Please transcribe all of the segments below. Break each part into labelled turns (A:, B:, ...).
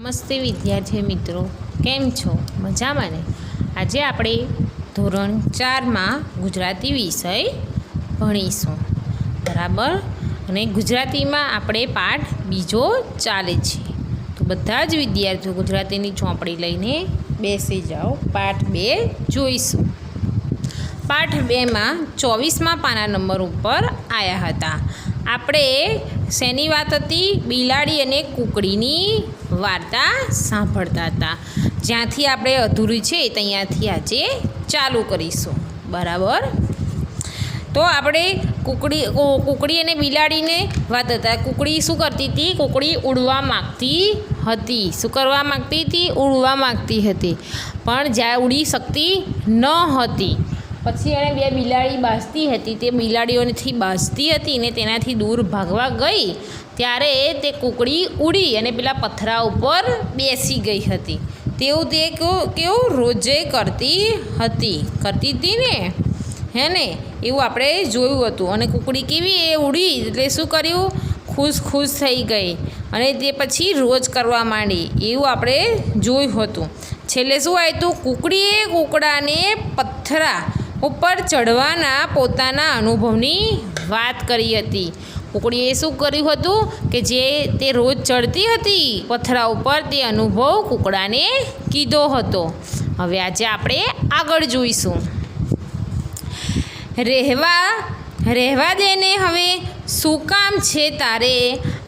A: નમસ્તે વિદ્યાર્થી મિત્રો, કેમ છો? મજામાં ને? આજે આપણે ધોરણ 4માં ગુજરાતી વિષય ભણીશું, બરાબર? અને ગુજરાતીમાં આપણે પાઠ બીજો ચાલે છે, તો બધા જ વિદ્યાર્થીઓ ગુજરાતીની ચોપડી લઈને બેસી જાઓ. પાઠ 2 જોઈશું. પાઠ 2માં 24મા પાના નંબર ઉપર આવ્યા હતા. આપણે શેની વાત હતી? બિલાડી અને કુકડીની વાર્તા સાંભળતા હતા. જ્યાંથી આપણે અધૂરી છે ત્યાંથી આજે ચાલુ કરીશું, બરાબર? તો આપણે કુકડી અને બિલાડીને વાત હતા. કુકડી શું કરતી હતી? કુકડી ઉડવા માગતી હતી. શું કરવા માગતી હતી? ઉડવા માગતી હતી, પણ જ્યાં ઉડી શકતી ન હતી. પછી એણે બે બિલાડી બાઝતી હતી. તે બિલાડીઓથી બાઝતી હતી ને તેનાથી દૂર ભાગવા ગઈ ત્યારે તે કુકડી ઉડી અને પેલા પથરા ઉપર બેસી ગઈ હતી. તેવું તે કેવું રોજે કરતી હતી ને, હે ને? એવું આપણે જોયું હતું. અને કુકડી કેવી એ ઉડી એટલે શું કર્યું? ખુશ થઈ ગઈ અને તે પછી રોજ કરવા માંડી, એવું આપણે જોયું હતું. છેલ્લે શું આવ્યું હતું? કુકડીએ કુકડાને પથરા ઉપર ચડવાના પોતાના અનુભવની વાત કરી હતી. કુકડીએ શું કર્યું હતું કે જે તે રોજ ચડતી હતી પથરા ઉપર, તે અનુભવ કુકડાને કીધો હતો. હવે આજે આપણે આગળ જોઈશું. રહેવા દે ને હવે, શું કામ છે તારે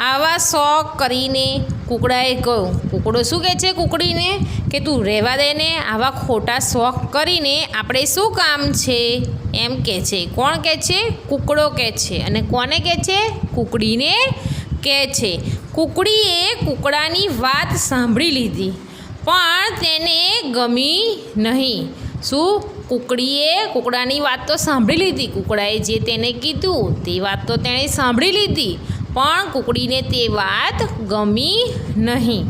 A: આવા શોખ કરીને? કુકડાએ કહ્યું. કુકડો શું કહે છે કુકડીને કે તું રહેવા દે ને, આવા ખોટા શોખ કરીને આપણે શું કામ છે, એમ કહે છે. કોણ કહે છે? કુકડો કહે છે. અને કોને કહે છે? કુકડીને કહે છે. કુકડીએ કુકડાની વાત સાંભળી લીધી, પણ તેને ગમી નહીં. શું? કુકડીએ કુકડાની વાત તો સાંભળી લીધી. કુકડાએ જે તેને કીધું તે વાત તો તેણે સાંભળી લીધી, પણ કુકડીને તે વાત ગમી નહીં.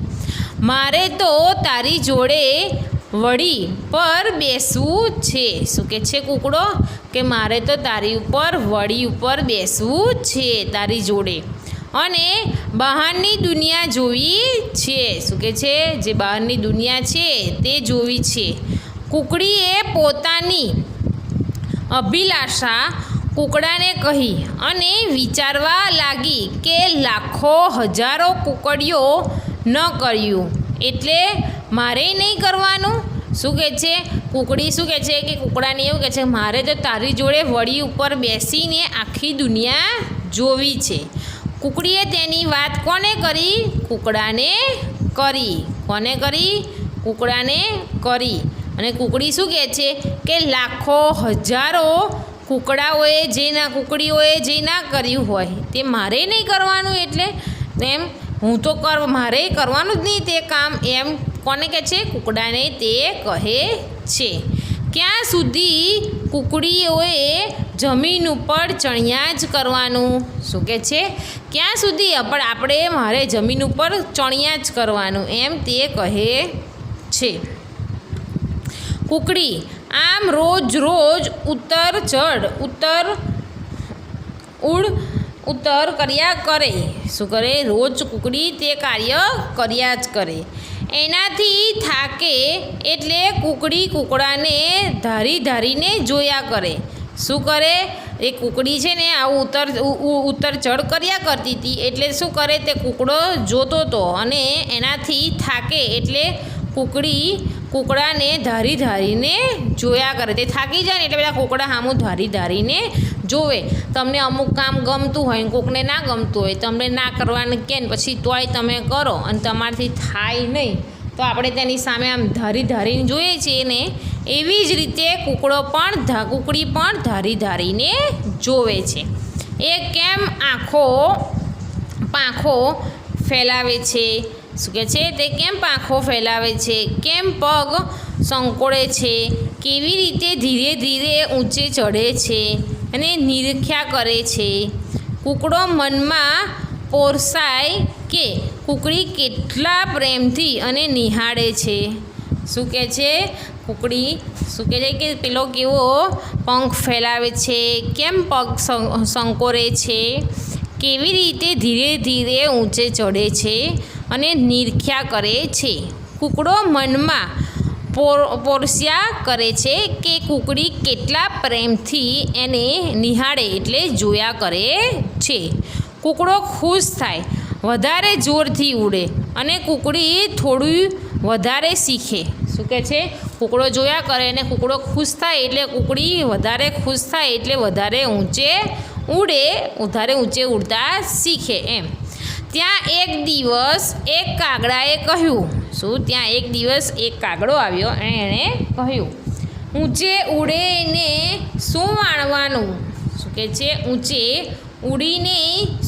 A: મારે તો તારી જોડે વળી પર બેસવું છે. શું કહે છે કુકડો? કે મારે તો તારી ઉપર વળી ઉપર બેસવું છે, તારી જોડે, અને બહારની દુનિયા જોવી છે. શું કહે છે? જે બહારની દુનિયા છે તે જોવી છે. કુકડીએ પોતાની અભિલાષા કુકડાને કહી અને વિચારવા લાગી કે લાખો હજારો કુકડીઓ ન કર્યું એટલે મારે નહીં કરવાનું. શું કહે છે કુકડી? શું કહે છે કે કુકડાને એવું કહે છે મારે તો તારી જોડે વળી ઉપર બેસીને આખી દુનિયા જોવી છે. કુકડીએ તેની વાત કોને કરી? કુકડાને કરી. કોને કરી? કુકડાને કરી. અને કુકડી શું કહે છે કે લાખો હજારો કુકડીઓએ જે ના કર્યું હોય તે મારે નહીં કરવાનું, એટલે એમ હું તો મારે કરવાનું જ નહીં તે કામ, એમ કોને કહે છે? કુકડાને તે કહે છે. ક્યાં સુધી કુકડીઓએ જમીન ઉપર ચણ્યા જ કરવાનું? શું કહે છે? ક્યાં સુધી આપણે મારે જમીન ઉપર ચણ્યા જ કરવાનું, એમ તે કહે છે. કુકડી આમ રોજ ઉત્તર કર્યા કરે. શું કરે? રોજ કુકડી તે કાર્ય કર્યા જ કરે. એનાથી થાકે એટલે કુકડી કુકડાને ધારીને જોયા કરે. શું કરે? એ કુકડી છે ને આવું ઉત્તર ચઢ કર્યા કરતી હતી, એટલે શું કરે? તે કુકડો જોતો હતો અને એનાથી થાકે એટલે કુકડી કુકડાને ધારીને જોયા કરે. તે થાકી જાય ને એટલે બધા કુકડા સામું ધારીને જોવે. તમને અમુક કામ ગમતું હોય, કોકને ના ગમતું હોય, તમને ના કરવાનું કહે ને પછી તોય તમે કરો અને તમારાથી થાય નહીં, તો આપણે તેની સામે આમ ધારીને જોઈએ છીએ ને, એવી જ રીતે કુકડી પણ ધારીને જોવે છે. એ કેમ પાંખો ફેલાવે છે? શું કહે છે? તે કેમ પાંખો ફેલાવે છે? કેમ પગ સંકોળે છે? કેવી રીતે ધીરે ઊંચે ચઢે છે અને નિરીક્ષા કરે છે? કુકડો મનમાં પોરસાય કે કુકડી કેટલા પ્રેમથી અને નિહાળે છે. શું કહે છે? કુકડી શું કહે છે કે પેલો કેવો પંખ ફેલાવે છે, કેમ પગ સંકોરે છે, કેવી રીતે ધીરે ઊંચે ચઢે છે. અને નિરખ્યા કરે છે. કૂકડો મનમાં પોરસ્યા કરે છે કે કૂકડી કેટલા પ્રેમથી એને નિહાળે એટલે જોયા કરે છે. કૂકડો ખુશ થાય, વધારે જોરથી ઉડે અને કૂકડી થોડું વધારે શીખે. શું કહે છે? કૂકડો જોયા કરે અને કૂકડો ખુશ થાય એટલે કૂકડી વધારે ખુશ થાય એટલે વધારે ઊંચે ઉડે, વધારે ઊંચે ઉડતા શીખે એમ. ત્યાં એક દિવસ એક કાગડાએ કહ્યું. શું? ત્યાં એક દિવસ એક કાગડો આવ્યો અને એણે કહ્યું, ઊંચે ઉડીને શું માણવાનું? શું કહે છે? ઊંચે ઉડીને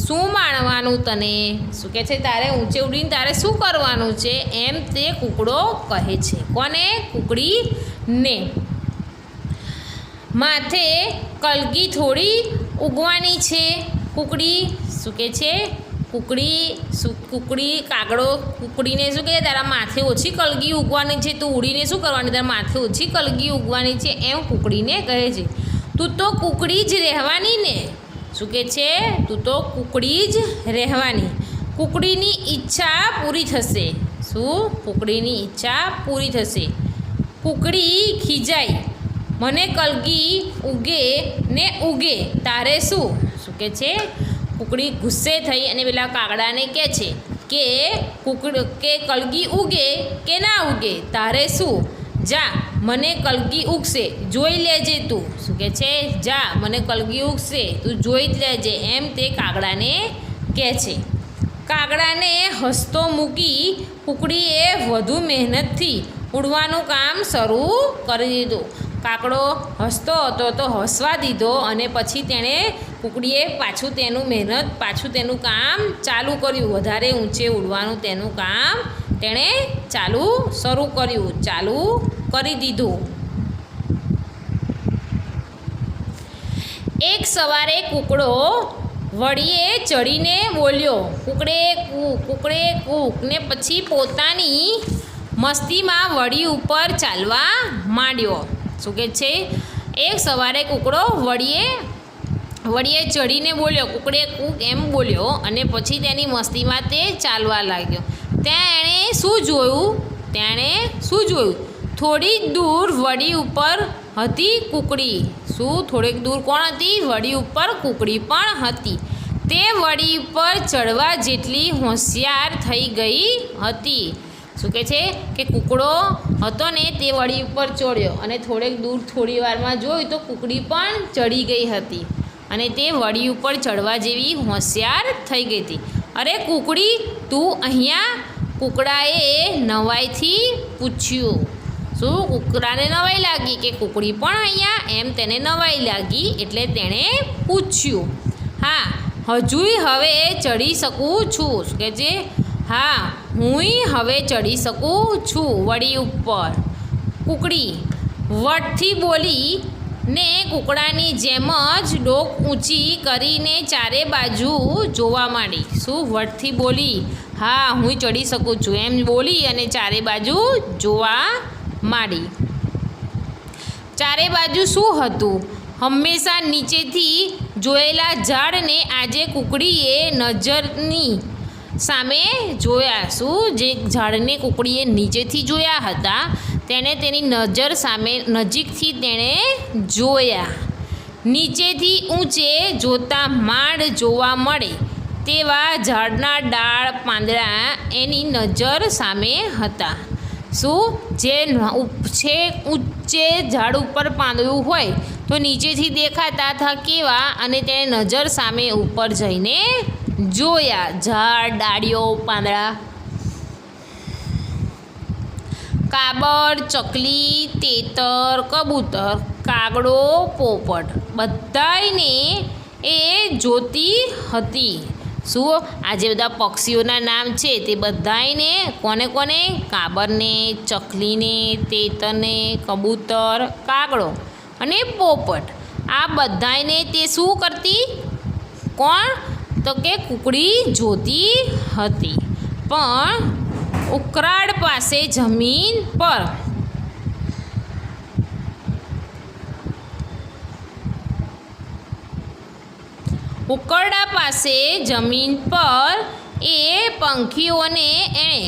A: શું માણવાનું તને? શું કહે છે? તારે ઊંચે ઉડીને તારે શું કરવાનું છે? એમ તે કૂકડો કહે છે. કોને? કૂકડીને. માથે કલગી થોડી ઉગવાની છે. કૂકડી શું કહે છે? કૂકડી કાગડો કૂકડીને શું કહે? તારા માથે ઓછી કલગી ઉગવાની છે, તું ઉડીને શું કરવાની? તારા માથે ઓછી કલગી ઉગવાની છે એમ કૂકડીને કહે છે. તું તો કૂકડી જ રહેવાની ને? શું કહે છે? તું તો કૂકડી જ રહેવાની. કૂકડીની ઈચ્છા પૂરી થશે. શું? કૂકડીની ઈચ્છા પૂરી થશે. કૂકડી ખીજાઈ, મને કલગી ઉગે ને ઉગે, તારે શું? શું કહે છે? કૂકડી ગુસ્સે થઈ અને પેલા કાગડાને કહે છે કે કલગી ઉગે કે ના ઉગે, તારે શું? જા, મને કલગી ઉગશે, જોઈ લેજે તું. શું કહે છે? જા, મને કલગી ઉગશે, તું જોઈ લેજે એમ તે કાગડાને કહે છે. કાગડાને હસતો મૂકી કૂકડીએ વધુ મહેનતથી ઉડવાનું કામ શરૂ કરી દીધું. કાગડો હસતો હતો તો હસવા દીધો અને પછી તેણે કૂકડીએ પાછું તેનું કામ ચાલુ કર્યું. વધારે ઊંચે ઉડવાનું તેનું કામ તેણે શરૂ કરી દીધું. એક સવારે કૂકડો વળીએ ચડીને બોલ્યો, કૂકડે કૂક, ને પછી પોતાની મસ્તીમાં વળી ઉપર ચાલવા માંડ્યો. શું કહે છે? એક સવારે કૂકડો વળીએ ચડીને બોલ્યો, કૂકડે કૂક એમ બોલ્યો અને પછી તેની મસ્તીમાં તે ચાલવા લાગ્યો. ત્યાં એણે શું જોયું? થોડી દૂર વળી ઉપર હતી કૂકડી. શું? થોડીક દૂર કોણ હતી? વળી ઉપર કૂકડી પણ હતી. તે વળી ઉપર ચડવા જેટલી હોશિયાર થઈ ગઈ હતી. શું કહે છે? કે કૂકડો હતો ને તે વળી ઉપર ચડ્યો અને થોડી વારમાં જોયું તો કૂકડી પણ ચડી ગઈ હતી અને તે વળી ઉપર ચડવા જેવી હોશિયાર થઈ ગઈ હતી. અરે કૂકડી, તું અહીંયા? કૂકડાએ નવાઈથી પૂછ્યું. શું? કૂકડાને નવાઈ લાગી કે કૂકડી પણ અહીંયા? એમ તેને નવાઈ લાગી એટલે તેણે પૂછ્યું. હા, હજુય હવે ચડી શકું છું. શું કહે છે? હા, હુંય હવે ચડી શકું છું વળી ઉપર. કૂકડી વટથી બોલી ને કૂકડાની જેમ જ ડોક ઊંચી કરીને ચારે બાજુ જોવા માંડી. શું? વટથી બોલી, હા હું ચડી શકું છું એમ બોલી અને ચારે બાજુ જોવા માંડી. ચારે બાજુ શું હતું? હંમેશા નીચેથી જોયેલા ઝાડને આજે કૂકડીએ નજરની સામે જોયા. શું? જે ઝાડને કૂકડીએ નીચેથી જોયા હતા તેને તેની નજર સામે નજીકથી તેણે જોયા. નીચેથી ઊંચે જોતા માંડ જોવા મળે તેવા ઝાડના ડાળ પાંદડા એની નજર સામે હતા. શું? જે ઊંચે ઝાડ ઉપર પાંદડું હોય તો નીચેથી દેખાતા હતા કેવા, અને તેણે નજર સામે ઉપર જઈને જોયા. ઝાડ, ડાળીઓ, પાંદડા. કાબર, ચકલી, તેતર, કબૂતર, કાગડો, પોપટ બધાયને એ જોતી હતી. શું? આ જે બધા પક્ષીઓના નામ છે તે બધાયને કોને? કાબરને, ચકલીને, તેતરને, કબૂતર, કાગડો અને પોપટ આ બધાયને તે શું કરતી? કોણ? તો કે કૂકડી જોતી હતી. પણ ઉકરડા પાસે જમીન પર એ પંખીઓને એણે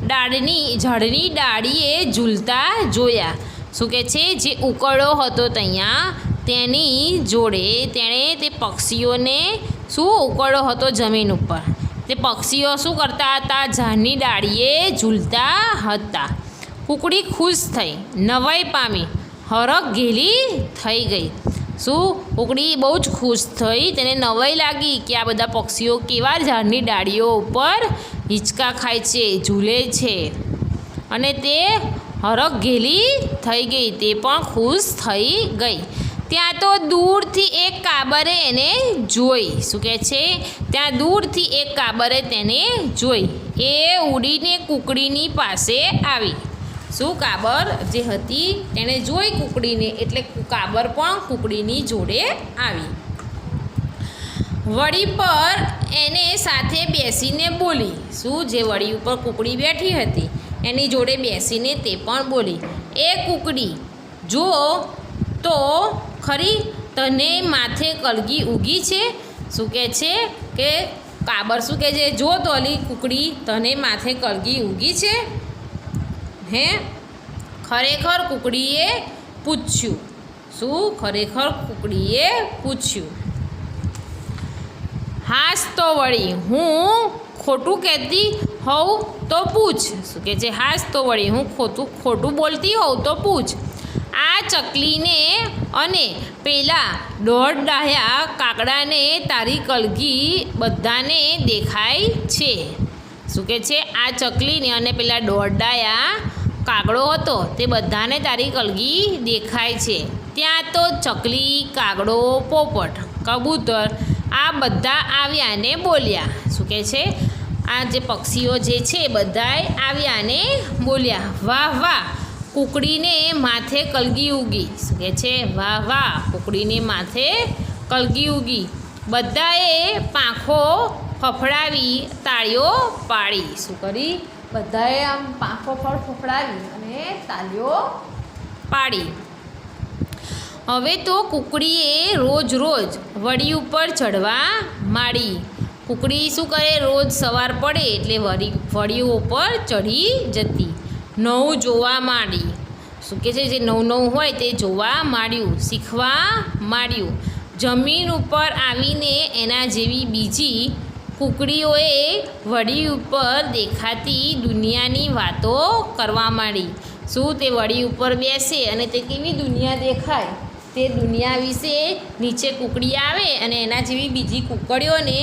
A: ઝાડની ડાળીએ ઝૂલતા જોયા. શું કહે છે? જે ઉકરડો હતો ત્યાં તેની જોડે તેણે તે પક્ષીઓને શું ઉકરડો હતો જમીન ઉપર, તે પક્ષીઓ શું કરતા હતા? ઝાડની ડાળીએ ઝૂલતા હતા. કુકડી ખુશ થઈ, નવાઈ પામી, હરખ ઘેલી થઈ ગઈ. શું? કુકડી બહુ જ ખુશ થઈ, તેને નવાઈ લાગી કે આ બધા પક્ષીઓ કેવા ઝાડની ડાળીઓ ઉપર હિંચકા ખાય છે, ઝૂલે છે, અને તે હરખ ઘેલી થઈ ગઈ, તે પણ ખુશ થઈ ગઈ. ત્યાં તો દૂરથી એક કાબરે એને જોઈ. શું કહે છે? ત્યાં દૂરથી એક કાબરે તેને જોઈ. એ ઉડીને કુકડીની પાસે આવી. શું? કાબર જે હતી તેણે જોઈ કુકડીને, એટલે કાબર પણ કુકડીની જોડે આવી. વળી પર એને સાથે બેસીને બોલી. શું? જે વળી ઉપર કુકડી બેઠી હતી એની જોડે બેસીને તે પણ બોલી, એ કુકડી, જો તો ખરી તને માથે કલગી ઉગી છે. શું કહે છે? કે કાબર શું કહે છે? જો તો અલી કુકડી, તને માથે કલગી ઉગી છે? હે? ખરેખર કુકડીએ પૂછ્યું. શું? ખરેખર કુકડીએ પૂછ્યું. હાસ તો વળી હું ખોટું કહેતી હોઉં તો પૂછ. શું કહે છે? હાસ તો વળી હું ખોટું બોલતી હોઉં તો પૂછ. આ ચકલીને અને પેલા દોડડાયા કાગડાને તારી કલગી બધાને દેખાય છે. શું કહે છે? આ ચકલીને અને પેલા દોડડાયા કાગડો હતો તે બધાને તારી કલગી દેખાય છે. ત્યાં તો ચકલી, કાગડો, પોપટ, કબૂતર આ બધા આવ્યા ને બોલ્યા. શું કહે છે? આ જે પક્ષીઓ જે છે બધાએ આવ્યા ને બોલ્યા, વાહ વાહ, કુકડીને માથે કલગી ઉગી. શું કહે છે? વાહ વાહ, કુકડીને માથે કલગી ઉગી. બધાએ પાંખો ફફડાવી, તાળીઓ પાડી. શું કરી? બધાએ આમ પાંખો ફફડાવી અને તાળીઓ પાડી. હવે તો કુકડીએ રોજ વડી ઉપર ચડવા માંડી. કુકડી શું કરે? રોજ સવાર પડે એટલે વડીઓ ઉપર ચડી જતી, નવું જોવા માંડી. શું કહે છે? જે નવું હોય તે જોવા માંડ્યું, શીખવા માંડ્યું. જમીન ઉપર આવીને એના જેવી બીજી કુકડીઓએ વડી ઉપર દેખાતી દુનિયાની વાતો કરવા માંડી. શું? તે વડી ઉપર બેસે અને તે કેવી દુનિયા દેખાય તે દુનિયા વિશે નીચે કુકડી આવે અને એના જેવી બીજી કુકડીઓને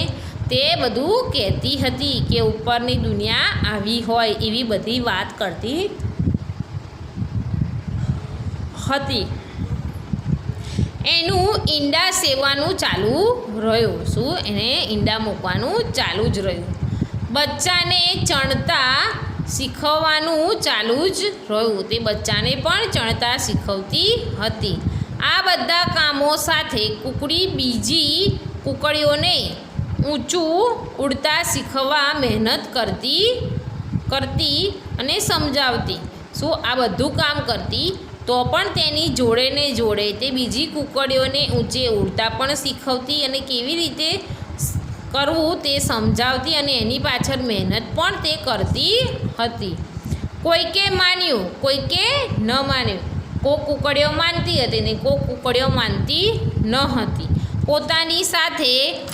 A: તે બધું કહેતી હતી કે ઉપરની દુનિયા આવી હોય, એવી બધી વાત કરતી હતી. એનું ઈંડા સેવવાનું ચાલુ રહ્યું. શું? એને ઈંડા મૂકવાનું ચાલુ જ રહ્યું. બચ્ચાને ચણતા શીખવવાનું ચાલુ જ રહ્યું. તે બચ્ચાને પણ ચણતા શીખવતી હતી. આ બધા કામો સાથે કુકડી બીજી કુકડીઓને ઊંચું ઉડતા શીખવવા મહેનત કરતી અને સમજાવતી. શું? આ બધું કામ કરતી તો પણ તેની જોડે ને જોડે તે બીજી કુકડીઓને ઊંચે ઉડતા પણ શીખવતી અને કેવી રીતે કરવું તે સમજાવતી અને એની પાછળ મહેનત પણ તે કરતી હતી. કોઈકે માન્યું, કોઈકે ન માન્યું. કોક કુકડીઓ માનતી હતી ને કોક કુકડીઓ માનતી ન હતી. પોતાની સાથે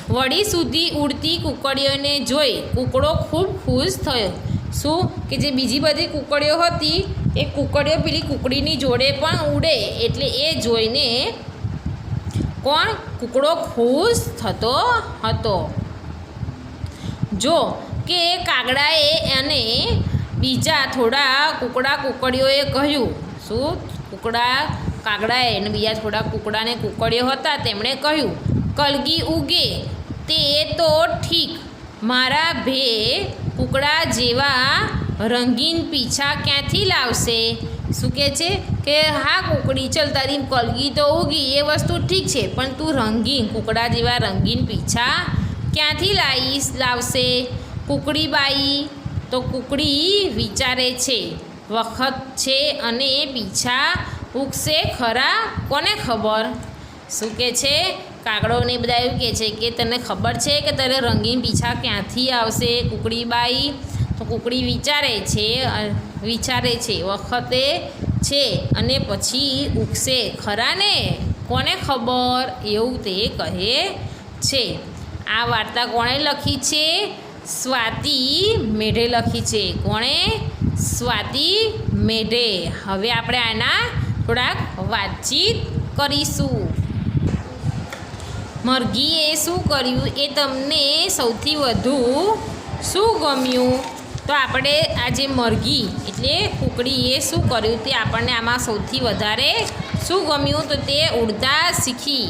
A: વડી સુધી ઉડતી કુકડીઓને જોઈ કુકડો ખૂબ ખુશ થયો. શું? કે જે બીજી બધી કુકડીઓ હતી એ કુકડીઓ પેલી કુકડીની જોડે પણ ઉડે એટલે એ જોઈને કુકડો ખુશ થતો હતો. જો કે કાગડાએ અને બીજા થોડા કુકડીઓએ કહ્યું. શું? કાગડાએ અને બીજા થોડા કુકડાને કુકડીઓ હતા તેમણે કહ્યું, કલગી ઉગે તે તો ઠીક, મારા ભે કુકડા જેવા રંગીન પીછા ક્યાંથી લાવશે? શું કહે છે? કે હા કુકડી, ચલ તારી કલગી તો ઉગી એ વસ્તુ ઠીક છે, પણ તું રંગીન કુકડા જેવા રંગીન પીછા ક્યાંથી લાવશે? કુકડીબાઈ તો કુકડી વિચારે છે, વખત છે અને પીછા ઉગશે ખરા, કોને ખબર? શું કહે છે? કાગડોને બધા એવું કહે છે કે તને ખબર છે કે તને રંગીન પીછા ક્યાંથી આવશે કુકડીબાઈ? તો કુકડી વિચારે છે વખતે છે અને પછી ઉગશે ખરા ને, કોને ખબર? એવું તે કહે છે. આ વાર્તા કોણે લખી છે? સ્વાતિ મેઢે લખી છે. કોણે? સ્વાતિ મેઢે. હવે આપણે આના થોડાક વાતચીત કરીશું. મરઘીએ શું કર્યું એ તમને સૌથી વધુ શું ગમ્યું? તો આપણે આ જે મરઘી એટલે કુકડીએ શું કર્યું તે આપણને આમાં સૌથી વધારે શું ગમ્યું? તો તે ઉડતા શીખી.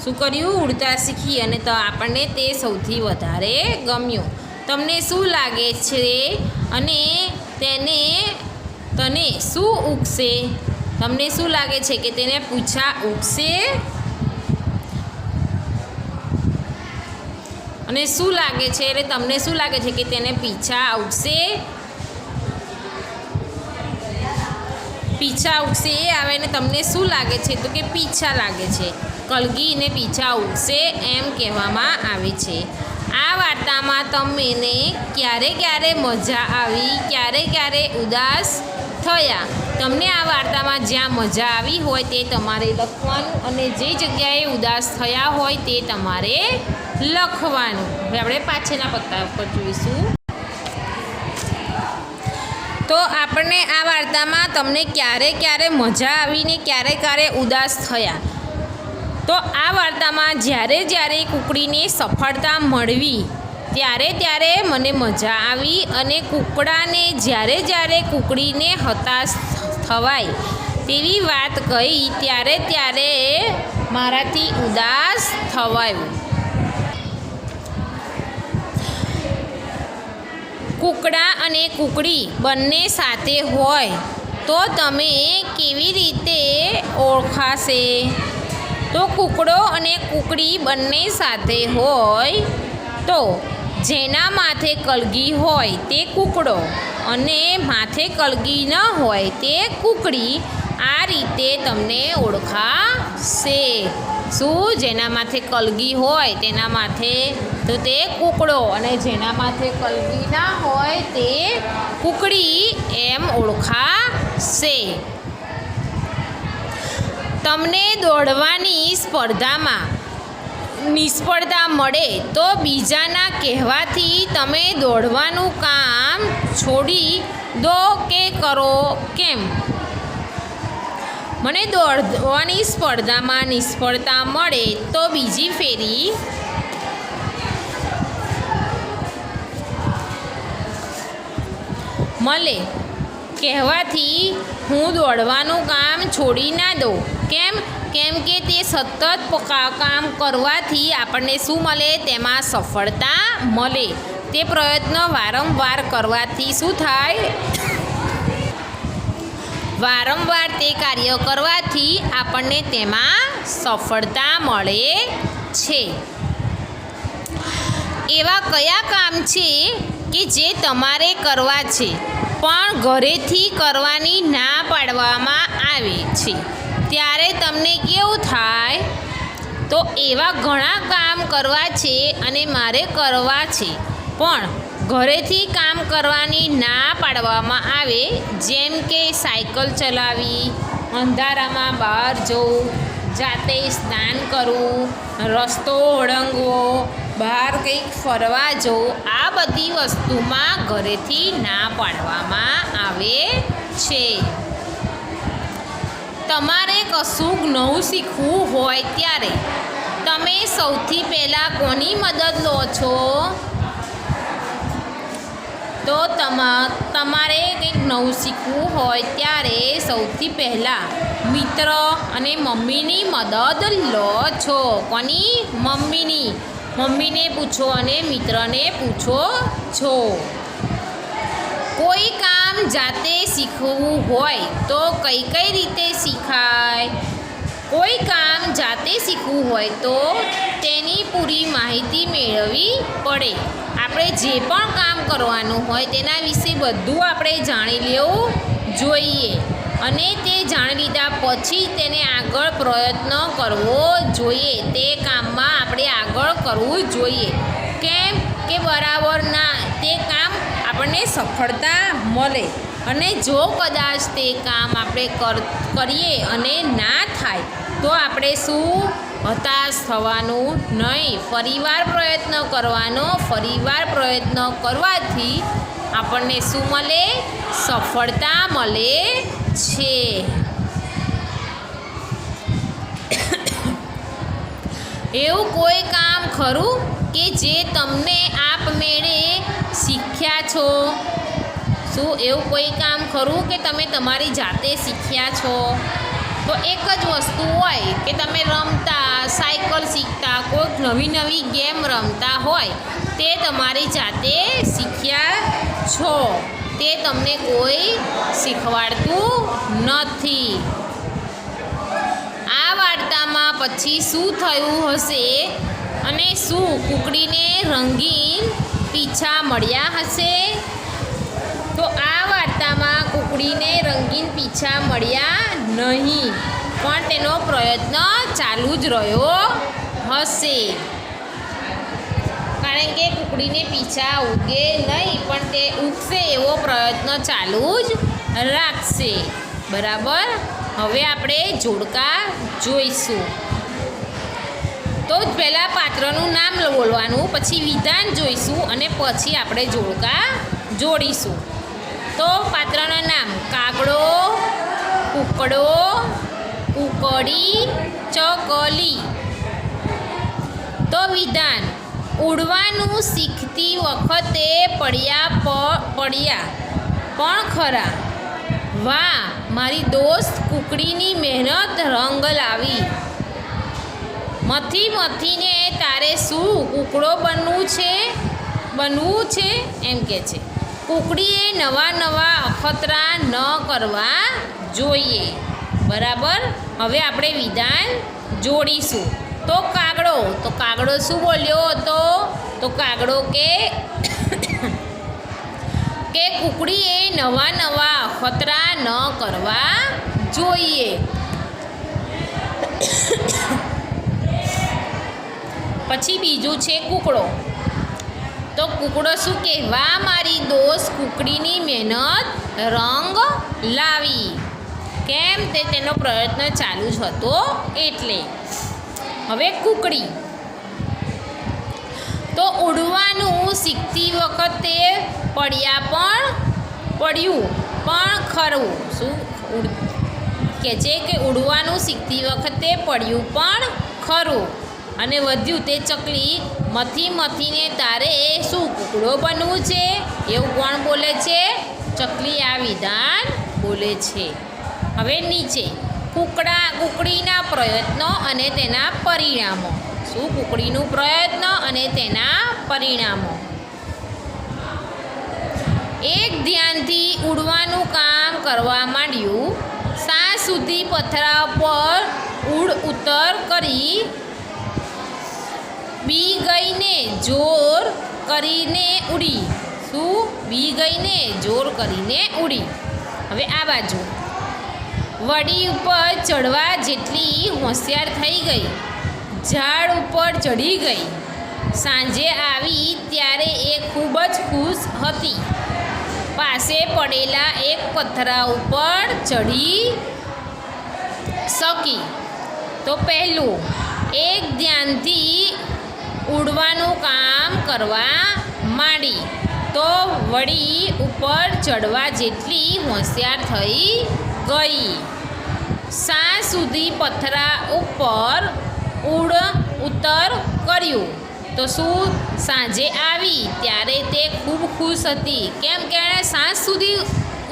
A: શું કર્યું? ઉડતા શીખી અને તો આપણને તે સૌથી વધારે ગમ્યું. તમને શું લાગે છે અને તને શું ઉગશે? તમને શું લાગે છે કે તેને પૂછા ઉગશે? અને શું લાગે છે એટલે તમને શું લાગે છે કે તેને પીછા ઉગશે? પીછા ઉગશે એ આવે ને તમને શું લાગે છે? તો કે પીછા લાગે છે. કલગીને પીછા ઉગશે એમ કહેવામાં આવે છે. આ વાર્તામાં તમને ક્યારે મજા આવી, ક્યારે ઉદાસ થયા? તમને આ વાર્તામાં જ્યાં મજા આવી હોય તે તમારે લખવાનું અને જે જગ્યાએ ઉદાસ થયા હોય તે તમારે લખવાનું. હવે આપણે પાછળના પત્તા ઉપર જોઈશું. તો આપણને આ વાર્તામાં તમને ક્યારે મજા આવી ને ક્યારે ઉદાસ થયા? તો આ વાર્તામાં જ્યારે કુકડીને સફળતા મળવી ત્યારે મને મજા આવી અને કુકડાને જ્યારે કુકડીને હતાશ થવાય તેવી વાત કહી ત્યારે મારાથી ઉદાસ થવાયું. કુકડા અને કુકડી બંને સાથે હોય તો તમે કેવી રીતે ઓળખાશે? તો કુકડો અને કુકડી બંને સાથે હોય તો જેના માથે કલગી હોય તે કુકડો અને માથે કલગી ન હોય તે કુકડી. આ રીતે તમને ઓળખાશે. શું? જેના માથે કલગી હોય તેના માથે તો તે કુકડો અને જેના માથે કલગી ના હોય તે કુકડી એમ ઓળખાશે. તમને દોડવાની સ્પર્ધામાં નિષ્ફળતા મળે તો બીજાના કહેવાથી તમે દોડવાનું કામ છોડી દો કે કરો કેમ? મને દોડવાની સ્પર્ધામાં નિષ્ફળતા મળે તો બીજી ફેરી મળે કહેવાથી હું દોડવાનું કામ છોડી ના દઉં. કેમ કે તે સતત કામ કરવાથી આપણને શું મળે? તેમાં સફળતા મળે. તે પ્રયત્ન વારંવાર કરવાથી શું થાય? વારંવાર તે કાર્ય કરવાથી આપણને તેમાં સફળતા મળે છે. એવા કયા કામ છે કે જે તમારે કરવા છે પણ ઘરેથી કરવાની ના પાડવામાં આવે છે ત્યારે તમને કેવું થાય? તો એવા ઘણા કામ કરવા છે અને મારે કરવા છે પણ ઘરેથી કામ કરવાની ના પાડવામાં આવે, જેમ કે સાયકલ ચલાવવી, અંધારામાં બહાર જવું, જાતે સ્નાન કરવું, રસ્તો ઓળંગવો, બહાર કંઈક ફરવા જવું, આ બધી વસ્તુમાં ઘરેથી ના પાડવામાં આવે છે. તમારે કશુંક નવું શીખવું હોય ત્યારે તમે સૌથી પહેલાં કોની મદદ લો છો? તો તમારે કંઈક નવું શીખવું હોય ત્યારે સૌથી પહેલાં મિત્ર અને મમ્મીની મદદ લો છો. કોની? મમ્મીની. મમ્મીને પૂછો અને મિત્રને પૂછો છો. કોઈ કામ જાતે શીખવું હોય તો કઈ રીતે શીખાય? કોઈ કામ જાતે શીખવું હોય તો તેની પૂરી માહિતી મેળવવી પડે. આપણે જે પણ કામ કરવાનું હોય તેના વિશે બધું આપણે જાણી લેવું જોઈએ અને તે જાણી લીધા પછી તેને આગળ પ્રયત્ન કરવો જોઈએ. તે કામમાં આપણે આગળ કરવું જોઈએ. કેમ કે બરાબર ના તે કામ આપણને સફળતા મળે. અને જો કદાચ તે કામ આપણે કરીએ અને ના થાય તો આપણે શું હતાશ થવાનું નહીં. ફરીવાર પ્રયત્ન કરવાનો. ફરીવાર પ્રયત્ન કરવાથી આપણને શું મળે? સફળતા મળે છે. એવું કોઈ કામ ખરું કે જે તમને આપમેળે શીખ્યા છો? શું એવું કોઈ કામ ખરું કે તમે તમારી જાતે શીખ્યા છો? તો એક જ વસ્તુ હોય કે તમે રમતા, સાયકલ શીખતા, કોઈક નવી નવી ગેમ રમતા હોય તે તમારી જાતે શીખ્યા છો. તે તમને કોઈ શીખવાડતું નથી. આ વાર્તામાં પછી શું થયું હશે અને શું કુકડીને રંગીન પીછા મળ્યા હશે? તો આ વાર્તામાં કુકડીને રંગીન પીછા મળ્યા નહીં, પણ તેનો પ્રયત્ન ચાલુ જ રહ્યો હશે. કારણ કે કુકડીને પીછા ઉગે નહીં, પણ તે ઉગશે એવો પ્રયત્ન ચાલુ જ રાખશે. બરાબર. હવે આપણે જોડકા જોઈશું. તો પહેલાં પાત્રનું નામ બોલવાનું, પછી વિધાન જોઈશું અને પછી આપણે જોડકા જોડીશું. તો પાત્રના નામ: કાગડો, કૂકડો, કૂકડી, ચકલી. તો વિધાન: ઉડવાનું શીખતી વખતે પડ્યા પણ ખરા. વાહ, મારી દોસ્ત કુકડીની મહેનત રંગ લાવી. મથીને તારે શું કૂકડો બનવું છે એમ કે છે. કુકડીએ નવા અખતરા ન કરવા જોઈએ. બરાબર. હવે આપણે વિધાન જોડીશું. તો કાગડો શું બોલ્યો હતો? તો કાગડો કે કુકડીએ નવા અખતરા ન કરવા જોઈએ. પછી બીજું છે કૂકડો. તો કૂકડો શું કહે? વાહ, મારી દોસ્ત કુકડીની મહેનત રંગ લાવી. કેમ? તેનો પ્રયત્ન ચાલુ જ હતો એટલે. હવે કુકડી. તો ઉડવાનું શીખતી વખતે પડ્યું પણ ખરું. શું કહે છે? કે ઉડવાનું શીખતી વખતે પડ્યું પણ ખરું. અને વધ્યું તે ચકલી. મથીને તારે શું કૂકડો બનવું છે? એવું કોણ બોલે છે? ચકલી આ વિધાન બોલે છે. હવે નીચે કુકડીના પ્રયત્નો અને તેના પરિણામો. શું? કુકડીનું પ્રયત્ન અને તેના પરિણામો. એક ધ્યાનથી ઉડવાનું કામ કરવા માંડ્યું. સાંજ સુધી પથરા પર ઉતર કરી. બી ગઈને જોર કરીને ઉડી. શું? બી ગઈને જોર કરીને ઉડી. હવે આ બાજુ વડી ઉપર ચડવા જેટલી હોશિયાર થઈ ગઈ. ઝાડ ઉપર ચડી ગઈ. સાંજે આવી ત્યારે એ ખૂબ જ ખુશ હતી. પાસે પડેલા એક પથરા ઉપર ચડી શકી. તો પહેલું, એક ધ્યાનથી ઉડવાનું કામ કરવા માંડી. તો વળી ઉપર ચડવા જેટલી હોશિયાર થઈ ગઈ. સાંજ સુધી પથરા ઉપર ઉતર કર્યું. તો શું? સાંજે આવી ત્યારે તે ખૂબ ખુશ હતી. કેમ કે એણે સાંજ સુધી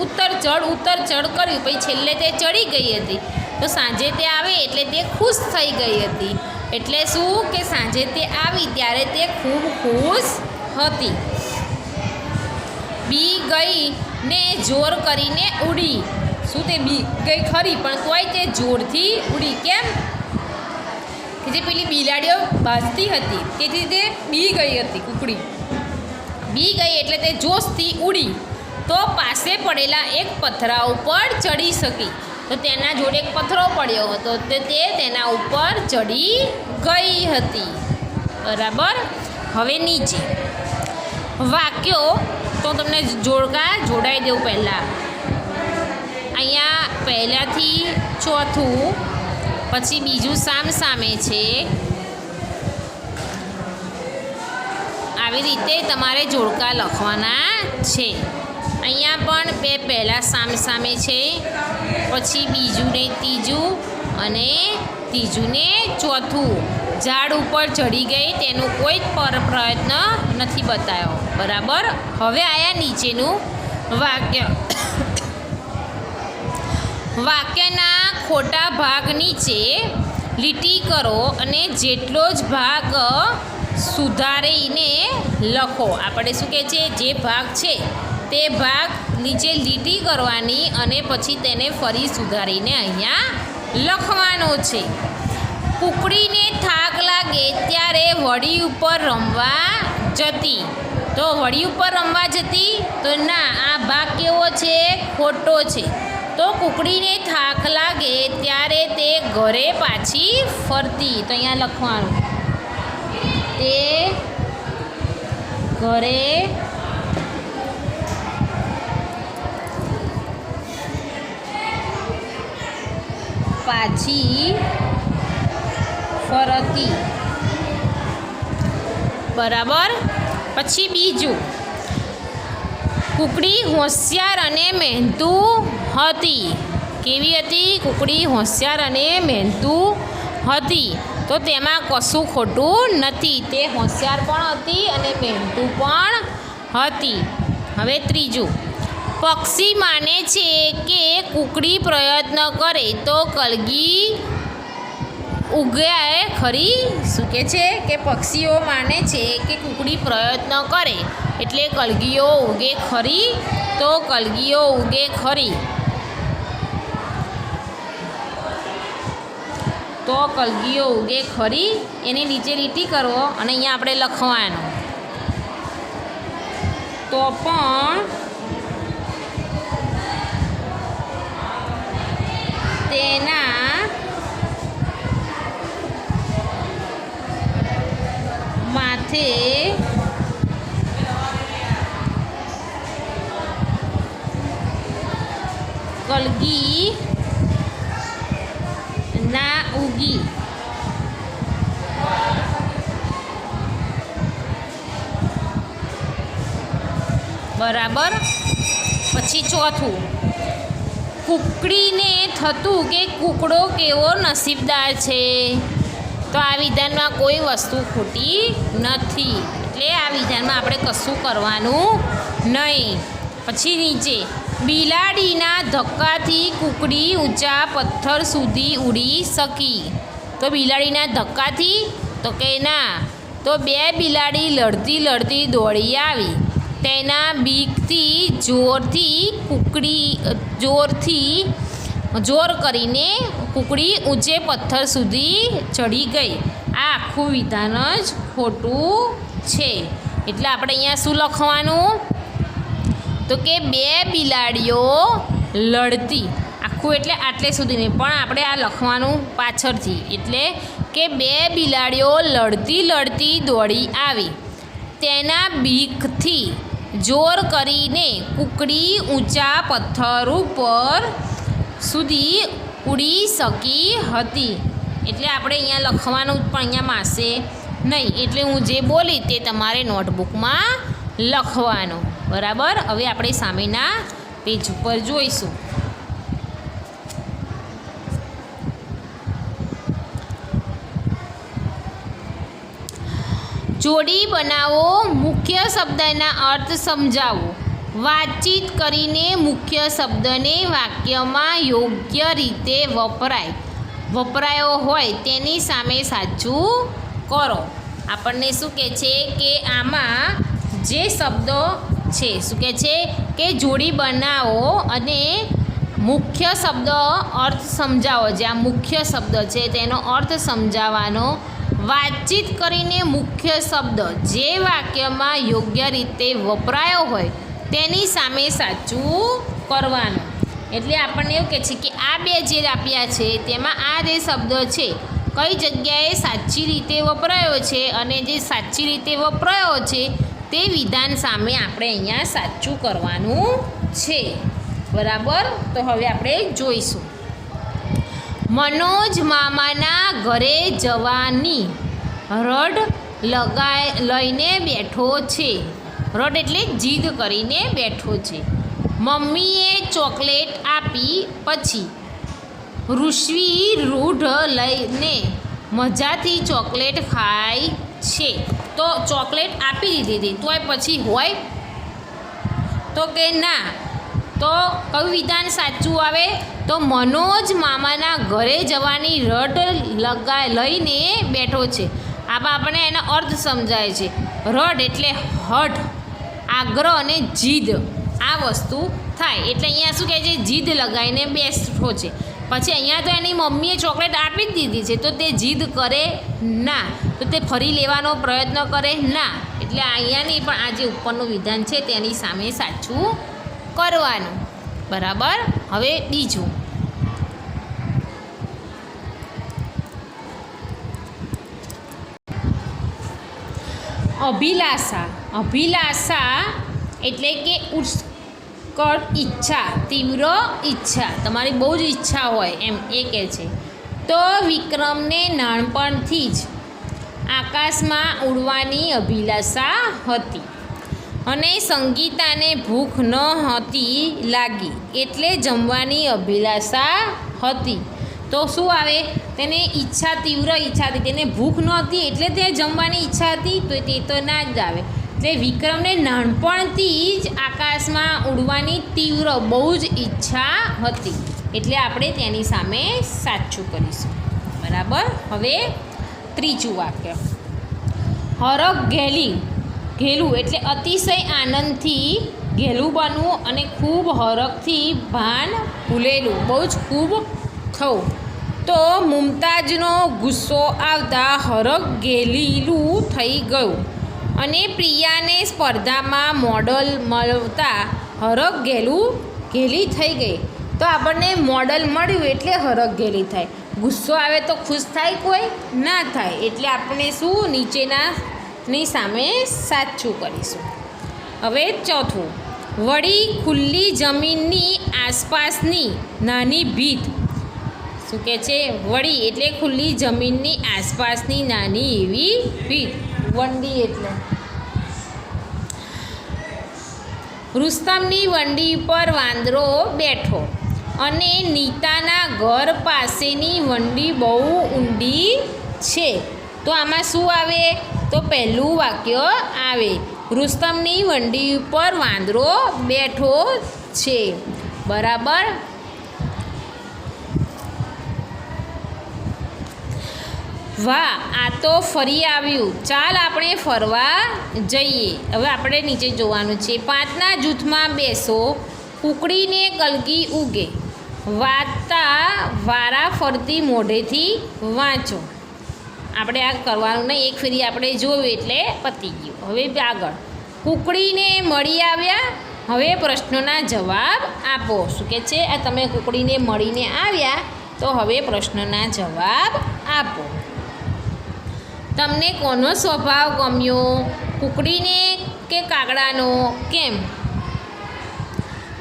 A: ઉતર ચડ કર્યું, પછી છેલ્લે તે ચડી ગઈ હતી. તો સાંજે તે આવે એટલે તે ખુશ થઈ ગઈ હતી. એટલે શું? કે સાંજે તે આવી ત્યારે તે ખૂબ ખુશ હતી. બી ગઈ ને જોર કરીને ઉડી. શું? તે બી ગઈ ખરી, પણ તોય તે જોરથી ઉડી. કેમ? કે જે પેલી બિલાડીઓ ભાસતી હતી તેથી તે બી ગઈ હતી. કુકડી બી ગઈ એટલે તે જોશથી ઉડી. તો પાસે પડેલા એક પથરા ઉપર ચડી શકી. તો તેના જોડે એક પથરો પડ્યો હતો તો તે તેના ઉપર ચડી ગઈ હતી. બરાબર. હવે નીચે વાક્યો તો તમને જોડાઈ દઉં પહેલાં. અહીંયા પહેલાંથી ચોથું, પછી બીજું સામે છે. આવી રીતે તમારે જોડકા લખવાના છે. અહીંયા પણ બે પહેલાં સામે છે, પછી બીજું ને ત્રીજું અને ત્રીજું ને ચોથું. ઝાડ ઉપર ચડી ગઈ તેનું કોઈ જ પ્રયત્ન નથી બતાવ્યો. બરાબર. હવે આયા નીચેનું વાક્ય. વાક્યના ખોટા ભાગ નીચે લીટી કરો અને જેટલો જ ભાગ સુધારીને લખો. આપણે શું કહે છે, જે ભાગ છે તે ભાગ નીચે લીટી કરવાની અને પછી તેને ફરી સુધારીને અહીંયા લખવાનો છે. કુકડીને થાક લાગે ત્યારે વળી ઉપર રમવા જતી. તો વળી ઉપર રમવા જતી તો ના, આ ભાગ કેવો છે, ખોટો છે. તો કુકડીને થાક લાગે ત્યારે તે ઘરે પાછી ફરતી. તો અહીંયા લખવાનું, તે ઘરે પાછી ફરતી. બરાબર. પછી બીજું, કુકડી હોશિયાર અને મહેનતુ હતી. કેવી હતી? કુકડી હોશિયાર અને મહેનતુ હતી. તો તેમાં કશું ખોટું નથી. તે હોશિયાર પણ હતી અને મહેનતુ પણ હતી. હવે ત્રીજું, પક્ષી માને છે કે કુકડી પ્રયત્ન કરે તો કલગી ઉગે ખરી. શું કહે છે કે પક્ષીઓ માને છે કે કુકડી પ્રયત્ન કરે એટલે કલગીઓ ઉગે ખરી. તો કલગીઓ ઉગે ખરી. તો કલગીઓ ઉગે ખરી. એની નીચે લીટી કરવો અને અહીંયા આપણે લખવાનું, તો પણ તેના માથે કલગી ના ઉગી. બરાબર. પછી ચોથું, કુકડીને થતું કે કૂકડો કેવો નસીબદાર છે. તો આ વિધાનમાં કોઈ વસ્તુ ખોટી નથી, એટલે આ વિધાનમાં આપણે કશું કરવાનું નહીં. પછી નીચે, બિલાડીના ધક્કાથી કુકડી ઊંચા પથ્થર સુધી ઉડી શકી. તો બિલાડીના ધક્કાથી તો કે ના. તો બે બિલાડી લડતી દોડી આવી. તેના બીકથી જોર કરીને કુકડી ઊંચે પથ્થર સુધી ચડી ગઈ. આ આખું વિધાન જ ખોટું છે. એટલે આપણે અહીંયા શું લખવાનું, તો કે બે બિલાડીઓ લડતી. આખું એટલે આટલે સુધી નહીં, પણ આપણે આ લખવાનું પાછળથી. એટલે કે બે બિલાડીઓ લડતી દોડી આવી. તેના બીકથી જોર કરીને કુકડી ઊંચા પથ્થર ઉપર સુધી ઉડી શકી હતી. એટલે આપણે અહીંયા લખવાનું પણ અહીંયા માસે નહીં. એટલે હું જે બોલી તે તમારે નોટબુકમાં લખવાનું. બરાબર. હવે આપણે સામેના પેજ ઉપર જોઈશું. જોડી બનાવો, મુખ્ય શબ્દના અર્થ સમજાવો. વાતચીત કરીને મુખ્ય શબ્દને વાક્યમાં યોગ્ય રીતે વપરાયો હોય તેની સામે સાચું કરો. આપણને શું કહે છે કે આમાં જે શબ્દો છે, શું કહે છે કે જોડી બનાવો અને મુખ્ય શબ્દ અર્થ સમજાવો. જે આ મુખ્ય શબ્દ છે તેનો અર્થ સમજાવવાનો. વાતચીત કરીને મુખ્ય શબ્દ જે વાક્યમાં યોગ્ય રીતે વપરાયો હોય તેની સામે સાચું કરવાનું. એટલે આપણને એવું કહે છે કે આ બે જે આપ્યા છે તેમાં આ જે શબ્દ છે કઈ જગ્યાએ સાચી રીતે વપરાયો છે અને જે સાચી રીતે વપરાયો છે તે વિધાન સામે આપણે અહીંયા સાચું કરવાનું છે. બરાબર. તો હવે આપણે જોઈશું. મનોજ મામાના ઘરે જવાની રડ લઈને બેઠો છે. રડ એટલે જીદ કરીને બેઠો છે. મમ્મીએ ચોકલેટ આપી પછી ઋષિ રૂઢ લઈને મજાથી ચોકલેટ ખાય છે. તો ચોકલેટ આપી દીધી હતી તોય પછી હોય તો કે ના. તો કયું વિધાન સાચું આવે? તો મનોજ મામાના ઘરે જવાની રડ લઈને બેઠો છે. આમાં આપણે એનો અર્થ સમજાય છે. રડ એટલે હઠ, આગ્રહ અને જીદ, આ વસ્તુ થાય. એટલે અહીંયા શું કહે છે? જીદ લગાવીને બેઠો છે. પછી અહીંયા તો એની મમ્મીએ ચોકલેટ આપી જ દીધી છે તો તે જીદ કરે ના, તો તે ફરી લેવાનો પ્રયત્ન કરે ના. એટલે અહીંયાની પણ આ જે ઉપરનું વિધાન છે તેની સામે સાચું કરવાનું. બરાબર. હવે બીજું. અભિલાષા. અભિલાષા એટલે કે ઉત્કટ ઈચ્છા, તીવ્ર ઈચ્છા, તમારી બહુ જ ઈચ્છા હોય એમ એ કહે છે. તો વિક્રમને નાનપણથી જ આકાશમાં ઉડવાની અભિલાષા હતી અને સંગીતાને ભૂખ ન હતી લાગી એટલે જમવાની અભિલાષા હતી. તો શું આવે? તેને ઈચ્છા, તીવ્ર ઈચ્છા હતી, તેને ભૂખ નહોતી એટલે તે જમવાની ઈચ્છા હતી, તો તે તો ના જ આવે. એટલે વિક્રમને નાનપણથી જ આકાશમાં ઉડવાની તીવ્ર બહુ જ ઈચ્છા હતી. એટલે આપણે તેની સામે સાચું કરીશું. બરાબર. હવે ત્રીજું વાક્ય. હરખ ઘેલું એટલે અતિશય આનંદથી ઘેલું બનવું અને ખૂબ હરખથી ભાન ભૂલેલું, બહુ જ ખૂબ થવું. તો મુમતાઝનો ગુસ્સો આવતા હરખ ઘેલીલું થઈ ગયું અને પ્રિયાને સ્પર્ધામાં મોડલ મળતા હરખ ઘેલી થઈ ગઈ. તો આપણને મોડલ મળ્યું એટલે હરખ ઘેલી થાય. ગુસ્સો આવે તો ખુશ થાય? કોઈ ના થાય. એટલે આપણે શું નીચેનાની સામે સાચું કરીશું. હવે ચોથું. વળી ખુલ્લી જમીનની આસપાસની નાની ભીત. શું કહે છે? વળી એટલે ખુલ્લી જમીનની આસપાસની નાની એવી ભીત. વંડી એટલે રુસ્તમની વંડી પર વાંદરો બેઠો અને નીતાના ઘર પાસેની વંડી બહુ ઊંડી છે. તો આમાં શું આવે? તો પહેલું વાક્ય આવે રુસ્તમની વંડી ઉપર વાંદરો બેઠો છે. બરાબર. વાહ, આ તો ફરી આવ્યું, ચાલ આપણે ફરવા જઈએ. હવે આપણે નીચે જોવાનું છે. 5ના જૂથમાં બેસો, કુકડીને કલગી ઉગે, વાંચતા વારા ફરતી મોઢેથી વાંચો. આપણે આ કરવાનું નહીં, એક ફેરી આપણે જોયું એટલે પતી ગયું. હવે આગળ. કુકડીને મળી આવ્યા, હવે પ્રશ્નોના જવાબ આપો. શું કહે છે? આ તમે કુકડીને મળીને આવ્યા તો હવે પ્રશ્નના જવાબ આપો. તમને કોનો સ્વભાવ ગમ્યો? કુકડીને કે કાગડાનો? કેમ?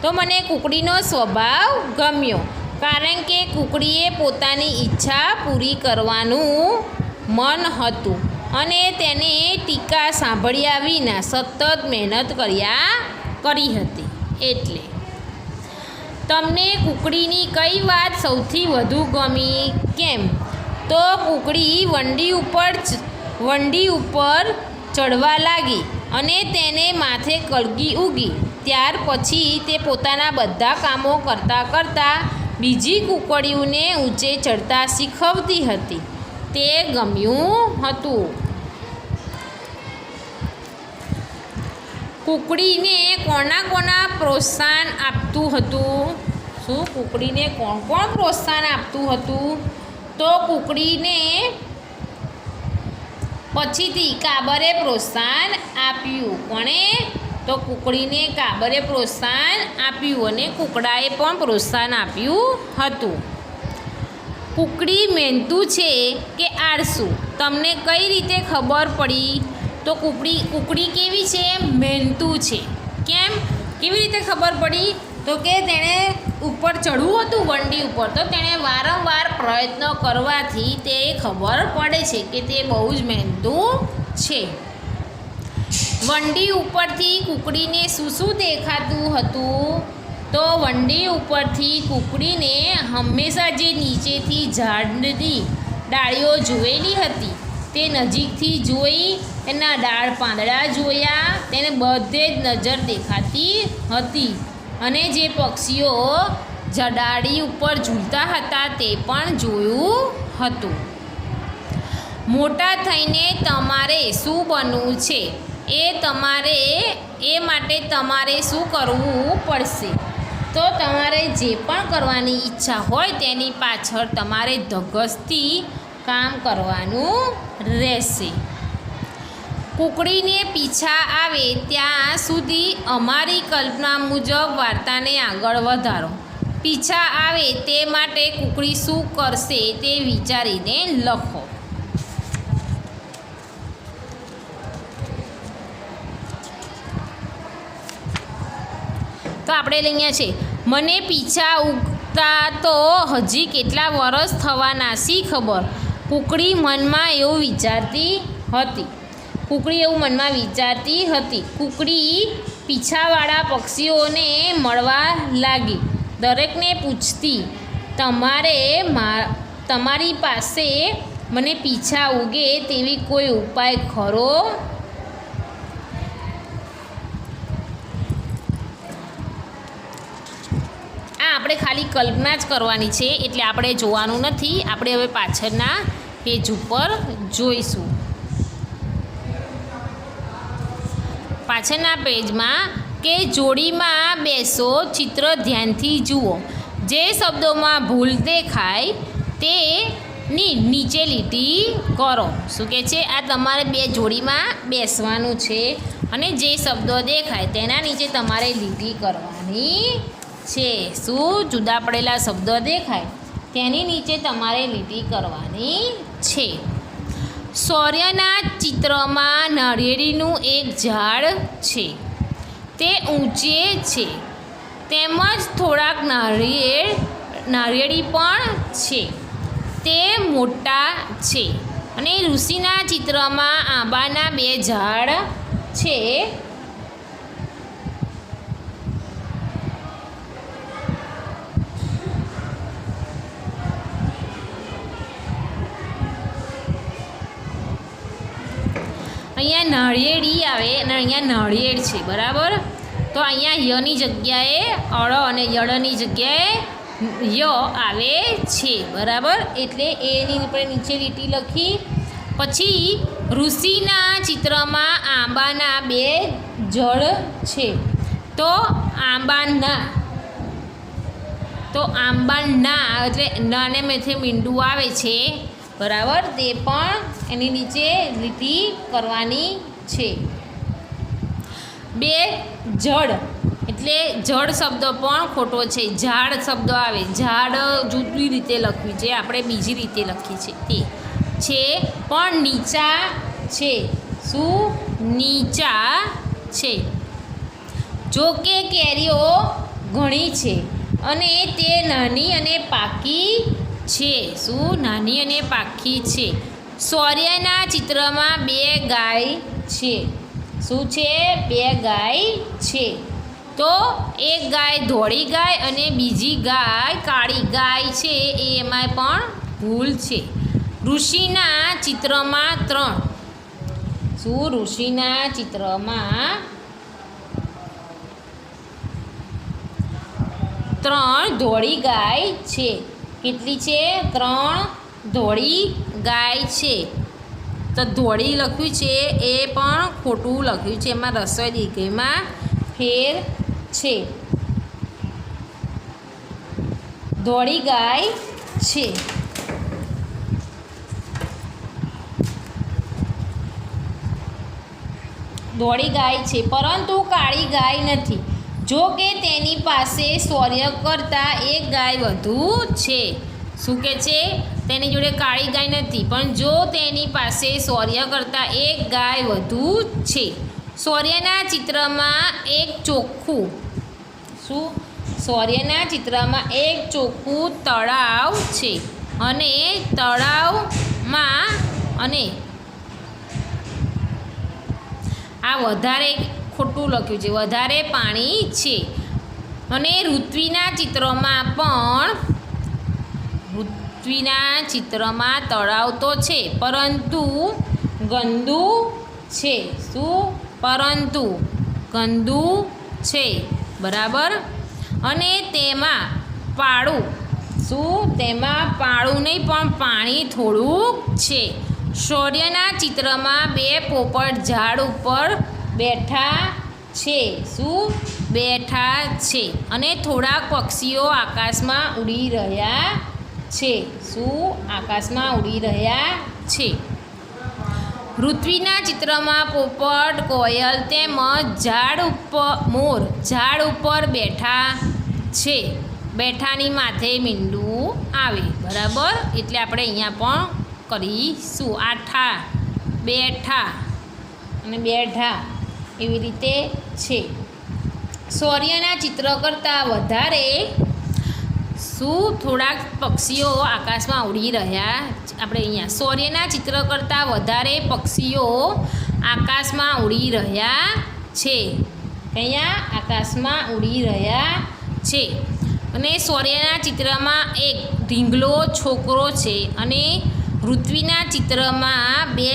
A: તો મને કુકડીનો સ્વભાવ ગમ્યો કારણ કે કુકડીએ પોતાની ઈચ્છા પૂરી કરવાનું મન હતું અને તેને ટીકા સાંભળ્યા વિના સતત મહેનત કરી હતી. એટલે તમને કુકડીની કઈ વાત સૌથી વધુ ગમી? કેમ? તો કુકડી વંડી ઉપર ચડવા લાગી અને તેને માથે કલગી ઉગી. ત્યાર પછી તે પોતાના બધા કામો કરતાં બીજી કુકડીઓને ઊંચે ચડતા શીખવતી હતી. તે ગમ્યું હતું. કુકડીને કોના પ્રોત્સાહન આપતું હતું? શું કુકડીને કોણ પ્રોત્સાહન આપતું હતું? તો કુકડીને પછીથી કાબરે પ્રોત્સાહન આપ્યું. કોણે? તો કુકડીને કાબરે પ્રોત્સાહન આપ્યું અને કુકડાએ પણ પ્રોત્સાહન આપ્યું હતું. કુકડી મહેનતુ છે કે આળસુ? તમને કઈ રીતે ખબર પડી? તો કુકડી કેવી છે? મહેનતુ છે. કેમ? કેવી રીતે ખબર પડી? તો કે તેણે ઉપર ચડવું હતું વંડી ઉપર, તો તેણે વારંવાર પ્રયત્ન કરવાથી તે ખબર પડે છે કે તે બહુ જ મહેનતુ છે. વંડી ઉપરથી કુકડીને શું દેખાતું હતું? તો વંડી ઉપરથી કુકડીને હંમેશા જે નીચેથી ઝાડની ડાળીઓ જોયેલી હતી તે નજીકથી જોઈ, એના ડાળ પાંદડા જોયા, તેને બધે જ નજર દેખાતી હતી અને જે પક્ષીઓ ડાળી ઉપર ઝૂલતા હતા તે પણ જોયું હતું. મોટા થઈને તમારે શું બનવું છે એ માટે તમારે શું કરવું પડશે? તો તમારે જે પણ કરવાની ઈચ્છા હોય તેની પાછળ તમારે ધગશથી કામ કરવાનું રહેશે. કુકડીને પીછા આવે ત્યાં સુધી અમારી કલ્પના મુજબ વાર્તાને આગળ વધારો. પીછા આવે તે માટે કુકડી શું કરશે તે વિચારીને લખો. તો આપણે અહીંયા છે, મને પીછા ઉગતા તો હજી કેટલા વરસ થવાના શી ખબર. કુકડી મનમાં એવું વિચારતી હતી. કુકડી પીછાવાળા પક્ષીઓને મળવા લાગી. દરેકને પૂછતી, તમારી પાસે મને પીછા ઉગે તેવી કોઈ ઉપાય ખરો? આપણે ખાલી કલ્પના જ કરવાની છે, એટલે આપણે જોવાનું નથી. આપણે હવે પાછળના પેજ ઉપર જોઈશું. પાછળના પેજમાં કે જોડીમાં બેસો, ચિત્ર ધ્યાનથી જુઓ. જે શબ્દોમાં ભૂલ દેખાય તેની નીચે લીટી કરો. શું કહે છે? આ તમારે બે જોડીમાં બેસવાનું છે અને જે શબ્દો દેખાય તેના નીચે તમારે લીટી કરવાની છે. શું? જુદા પડેલા શબ્દો દેખાય તેની નીચે તમારે લીટી કરવાની છે. સૂર્યના ચિત્રમાં નાળિયેરીનું એક ઝાડ છે. તે ઊંચે છે, તેમજ થોડાક નાળિયેરી પણ છે. તે મોટા છે. અને ઋષિના ચિત્રમાં આંબાના બે ઝાડ છે. અહીંયા નાળિયેરી આવે અને અહીંયા નાળિયેર છે, બરાબર. તો અહીંયા યની જગ્યાએ અળ અને યળની જગ્યાએ ય આવે છે, બરાબર. એટલે એની ઉપર નીચે લીટી લખી. પછી ઋષિના ચિત્રમાં આંબાના બે જળ છે. તો આંબાના એટલે નાને મેથે મીંડું આવે છે, બરાબર. તે પણ એની નીચે લીટી કરવાની છે. બે જળ એટલે જળ શબ્દ પણ ખોટો છે. ઝાડ શબ્દ આવે, ઝાડ જુદી રીતે લખવી છે, આપણે બીજી રીતે લખી છે. તે છે પણ નીચા છે. શું? નીચા છે. જો કે કેરીઓ ઘણી છે અને તે નાની અને પાકી છે. શું? નાની અને પાકી છે. સૂર્યના ચિત્રમાં બે ગાય છે. શું છે? બે ગાય છે. તો એક ગાય ધોળી ગાય અને બીજી ગાય કાળી ગાય છે, એમાં પણ ભૂલ છે. ઋષિના ચિત્રમાં 3. શું? ઋષિના ચિત્રમાં 3 ધોળી ગાય છે. કેટલી છે? 3 ધોળી ગાય છે. તો ધોળી લખ્યું છે એ પણ ખોટું લખ્યું છે, એમાં રસ્વ દીર્ઘમાં ફેર છે. ધોળી ગાય છે. ધોળી ગાય છે પરંતુ કાળી ગાય નથી. જો કે તેની પાસે શૌર્ય કરતાં એક ગાય વધુ છે. શું કહે છે? તેની જોડે કાળી ગાય નથી પણ જો તેની પાસે શૌર્ય કરતાં એક ગાય વધુ છે. શૌર્યના ચિત્રમાં એક ચોખ્ખું શૌર્યના ચિત્રમાં એક ચોખ્ખું તળાવ છે અને તળાવમાં આ વધારે ખોટું લખ્યું છે, વધારે પાણી છે. અને ઋત્વિના ચિત્રમાં તળાવ તો છે પરંતુ ગંદુ છે. શું? પરંતુ ગંદુ છે. બરાબર. અને તેમાં પાળું નહીં પણ પાણી થોડુંક છે. શૌર્યના ચિત્રમાં બે પોપટ ઝાડ ઉપર બેઠા છે. શું? બેઠા છે. અને થોડાક પક્ષીઓ આકાશમાં ઉડી રહ્યા છે. શું? આકાશમાં ઉડી રહ્યા છે. ઋત્વિના ચિત્રમાં પોપટ, કોયલ તેમજ મોર ઝાડ ઉપર બેઠા છે. બેઠાની માથે મીંડું આવે. બરાબર. એટલે આપણે અહીંયા પણ કરીશું. આઠા, બેઠા અને બેઠા એવી રીતે છે. શૌર્યના ચિત્ર કરતાં વધારે થોડાક પક્ષીઓ આકાશમાં ઉડી રહ્યા. આપણે અહીંયા શૌર્યના ચિત્ર કરતાં વધારે પક્ષીઓ આકાશમાં ઉડી રહ્યા છે. અહીંયા આકાશમાં ઉડી રહ્યા છે. અને શૌર્યના ચિત્રમાં એક ઢીંગલો છોકરો છે અને ઋત્વિના ચિત્રમાં બે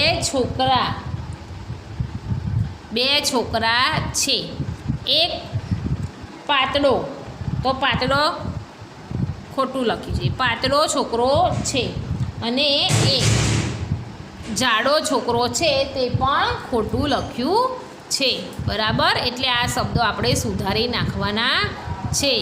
A: છોકરા છે. એક પાતળો ખોટું લખ્યું છે. પાતળો છોકરો છે અને એક જાડો છોકરો છે તે પણ ખોટું લખ્યું છે. બરાબર. એટલે આ શબ્દો આપણે સુધારી નાખવાના છે.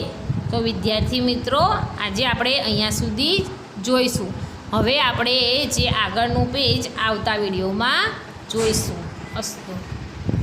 A: તો વિદ્યાર્થી મિત્રો, આજે આપણે અહીંયા સુધી જોઈશું. હવે આપણે જે આગળનું પેજ આવતા વિડીયોમાં જોઈશું. અસ્તુ.